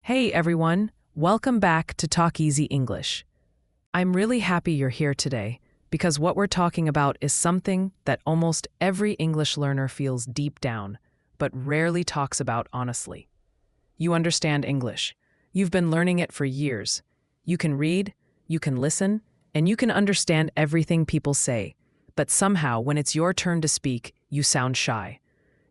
Hey everyone, welcome back to TalkEasy English. I'm really happy you're here today because what we're talking about is something that almost every English learner feels deep down, but rarely talks about honestly. You understand English. You've been learning it for years. You can read, you can listen, and you can understand everything people say. But somehow, when it's your turn to speak, you sound shy.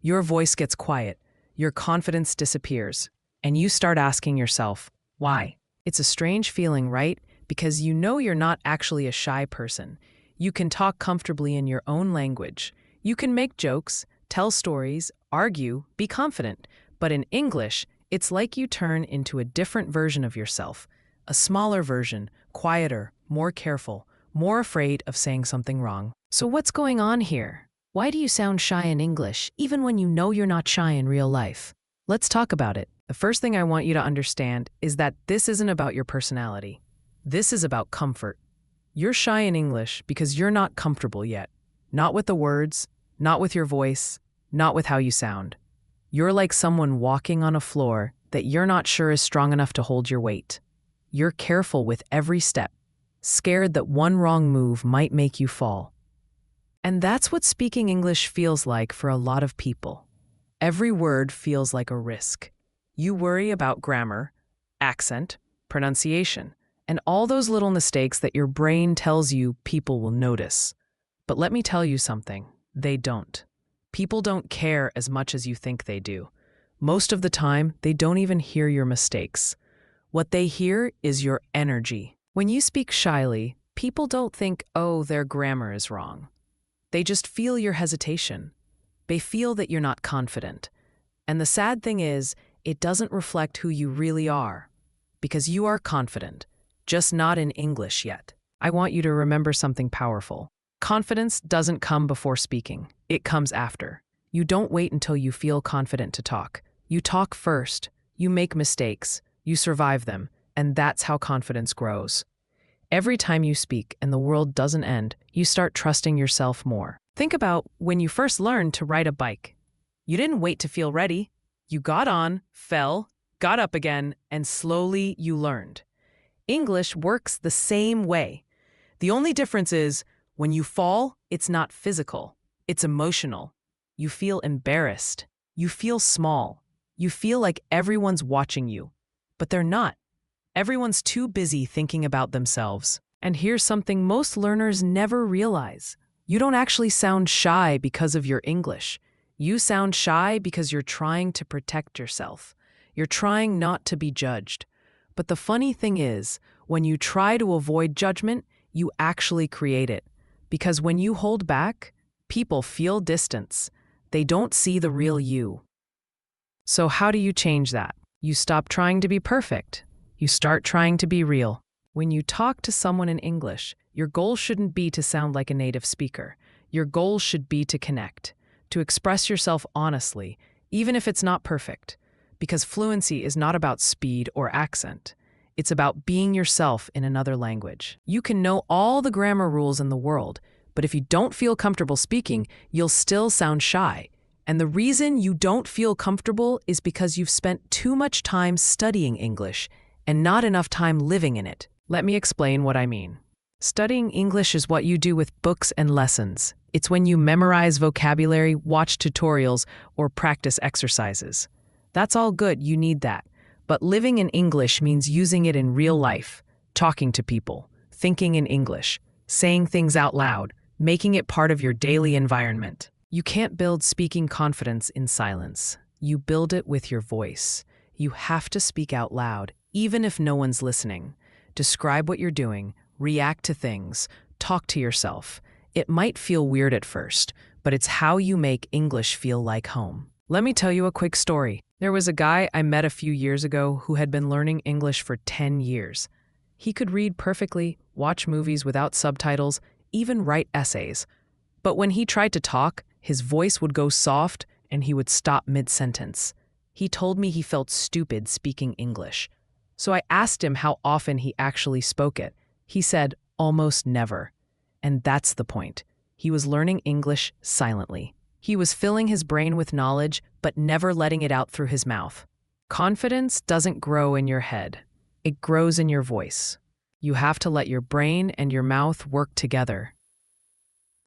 Your voice gets quiet, your confidence disappears, and you start asking yourself, why? It's a strange feeling, right? Because you know you're not actually a shy person. You can talk comfortably in your own language. You can make jokes, tell stories, argue, be confident. But in English, it's like you turn into a different version of yourself. A smaller version, quieter, more careful, more afraid of saying something wrong. So what's going on here? Why do you sound shy in English, even when you know you're not shy in real life? Let's talk about it. The first thing I want you to understand is that this isn't about your personality. This is about comfort. You're shy in English because you're not comfortable yet. Not with the words, not with your voice, not with how you sound. You're like someone walking on a floor that you're not sure is strong enough to hold your weight. You're careful with every step, scared that one wrong move might make you fall. And that's what speaking English feels like for a lot of people. Every word feels like a risk. You worry about grammar, accent, pronunciation, and all those little mistakes that your brain tells you people will notice. But let me tell you something, they don't. People don't care as much as you think they do. Most of the time, they don't even hear your mistakes. What they hear is your energy. When you speak shyly, people don't think, oh, their grammar is wrong. They just feel your hesitation. They feel that you're not confident. And the sad thing is, it doesn't reflect who you really are. Because you are confident, just not in English yet. I want you to remember something powerful. Confidence doesn't come before speaking. It comes after. You don't wait until you feel confident to talk. You talk first. You make mistakes. You survive them. And that's how confidence grows. Every time you speak and the world doesn't end, you start trusting yourself more. Think about when you first learned to ride a bike. You didn't wait to feel ready. You got on, fell, got up again, and slowly you learned. English works the same way. The only difference is, when you fall, it's not physical. It's emotional. You feel embarrassed. You feel small. You feel like everyone's watching you. But they're not. Everyone's too busy thinking about themselves. And here's something most learners never realize. You don't actually sound shy because of your English. You sound shy because you're trying to protect yourself. You're trying not to be judged. But the funny thing is, when you try to avoid judgment, you actually create it. Because when you hold back, people feel distance. They don't see the real you. So how do you change that? You stop trying to be perfect. You start trying to be real. When you talk to someone in English, your goal shouldn't be to sound like a native speaker. Your goal should be to connect, to express yourself honestly, even if it's not perfect. Because fluency is not about speed or accent. It's about being yourself in another language. You can know all the grammar rules in the world, but if you don't feel comfortable speaking, you'll still sound shy. And the reason you don't feel comfortable is because you've spent too much time studying English and not enough time living in it. Let me explain what I mean. Studying English is what you do with books and lessons. It's when you memorize vocabulary, watch tutorials, or practice exercises. That's all good, you need that. But living in English means using it in real life, talking to people, thinking in English, saying things out loud, making it part of your daily environment. You can't build speaking confidence in silence. You build it with your voice. You have to speak out loud, even if no one's listening. Describe what you're doing, react to things, talk to yourself. It might feel weird at first, but it's how you make English feel like home. Let me tell you a quick story. There was a guy I met a few years ago who had been learning English for 10 years. He could read perfectly, watch movies without subtitles, even write essays. But when he tried to talk, his voice would go soft and he would stop mid-sentence. He told me he felt stupid speaking English. So I asked him how often he actually spoke it. He said, almost never. And that's the point. He was learning English silently. He was filling his brain with knowledge, but never letting it out through his mouth. Confidence doesn't grow in your head. It grows in your voice. You have to let your brain and your mouth work together.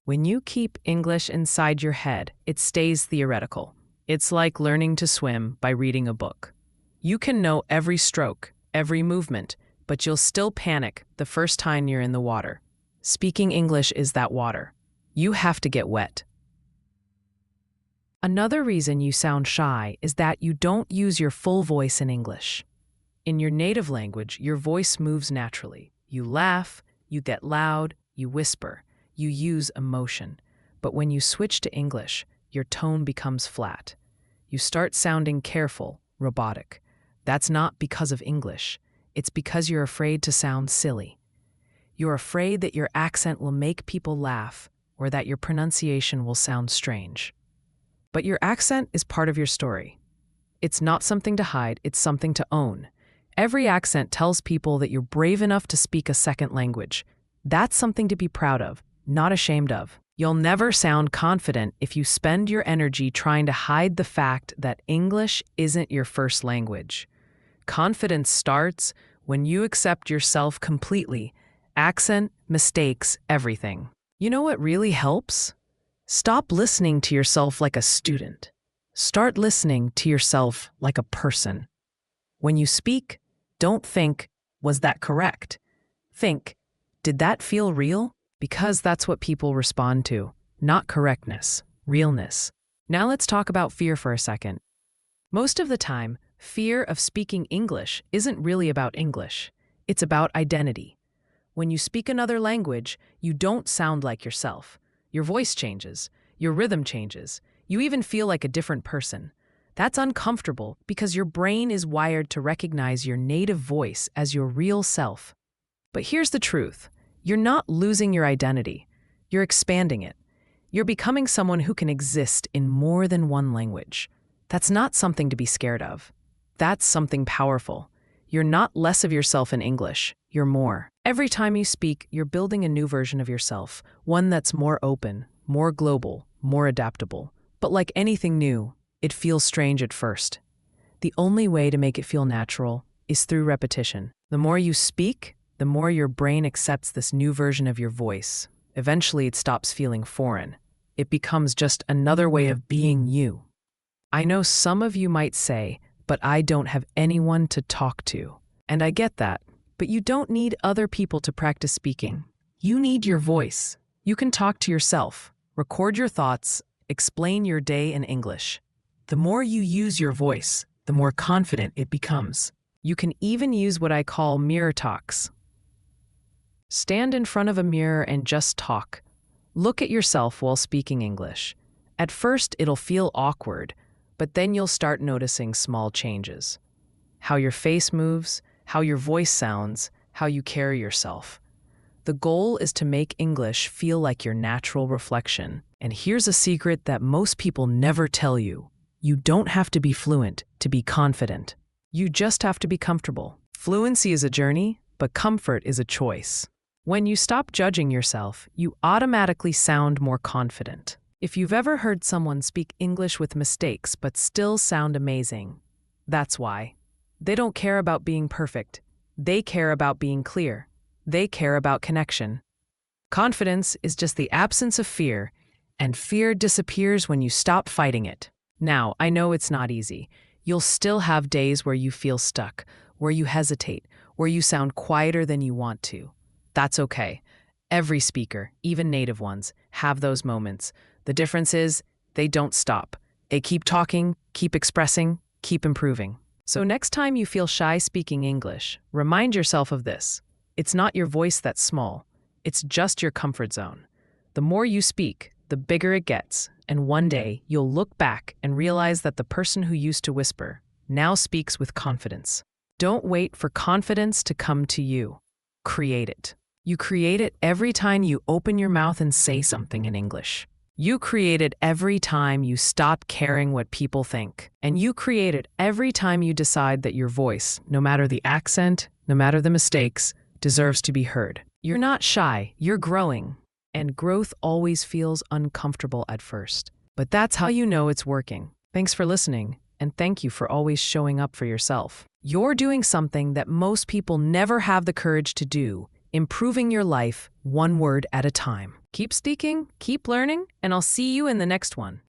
When you keep English inside your head, it stays theoretical. It's like learning to swim by reading a book. You can know every stroke, every movement, but you'll still panic the first time you're in the water. Speaking English is that water. You have to get wet. Another reason you sound shy is that you don't use your full voice in English. In your native language, your voice moves naturally. You laugh, you get loud, you whisper, you use emotion. But when you switch to English, your tone becomes flat. You start sounding careful, robotic. That's not because of English. It's because you're afraid to sound silly. You're afraid that your accent will make people laugh or that your pronunciation will sound strange. But your accent is part of your story. It's not something to hide, it's something to own. Every accent tells people that you're brave enough to speak a second language. That's something to be proud of, not ashamed of. You'll never sound confident if you spend your energy trying to hide the fact that English isn't your first language. Confidence starts when you accept yourself completely. Accent, mistakes, everything. You know what really helps? Stop listening to yourself like a student. Start listening to yourself like a person. When you speak, don't think, was that correct? Think, did that feel real? Because that's what people respond to, not correctness, realness. Now let's talk about fear for a second. Most of the time, fear of speaking English isn't really about English. It's about identity. When you speak another language, you don't sound like yourself. Your voice changes, your rhythm changes, you even feel like a different person. That's uncomfortable because your brain is wired to recognize your native voice as your real self. But here's the truth. You're not losing your identity. You're expanding it. You're becoming someone who can exist in more than one language. That's not something to be scared of. That's something powerful. You're not less of yourself in English. You're more. Every time you speak, you're building a new version of yourself, one that's more open, more global, more adaptable. But like anything new, it feels strange at first. The only way to make it feel natural is through repetition. The more you speak, the more your brain accepts this new version of your voice. Eventually, it stops feeling foreign. It becomes just another way of being you. I know some of you might say, but I don't have anyone to talk to. And I get that. But you don't need other people to practice speaking. You need your voice. You can talk to yourself, record your thoughts, explain your day in English. The more you use your voice, the more confident it becomes. You can even use what I call mirror talks. Stand in front of a mirror and just talk. Look at yourself while speaking English. At first, it'll feel awkward, but then you'll start noticing small changes. How your face moves, how your voice sounds, how you carry yourself. The goal is to make English feel like your natural reflection. And here's a secret that most people never tell you. You don't have to be fluent to be confident. You just have to be comfortable. Fluency is a journey, but comfort is a choice. When you stop judging yourself, you automatically sound more confident. If you've ever heard someone speak English with mistakes but still sound amazing, that's why. They don't care about being perfect. They care about being clear. They care about connection. Confidence is just the absence of fear, and fear disappears when you stop fighting it. Now, I know it's not easy. You'll still have days where you feel stuck, where you hesitate, where you sound quieter than you want to. That's okay. Every speaker, even native ones, have those moments. The difference is, they don't stop. They keep talking, keep expressing, keep improving. So next time you feel shy speaking English, remind yourself of this. It's not your voice that's small. It's just your comfort zone. The more you speak, the bigger it gets, and one day you'll look back and realize that the person who used to whisper now speaks with confidence. Don't wait for confidence to come to you. Create it. You create it every time you open your mouth and say something in English. You create it every time you stop caring what people think. And you create it every time you decide that your voice, no matter the accent, no matter the mistakes, deserves to be heard. You're not shy, you're growing. And growth always feels uncomfortable at first. But that's how you know it's working. Thanks for listening. and thank you for always showing up for yourself. You're doing something that most people never have the courage to do, improving your life one word at a time. Keep speaking, keep learning, and I'll see you in the next one.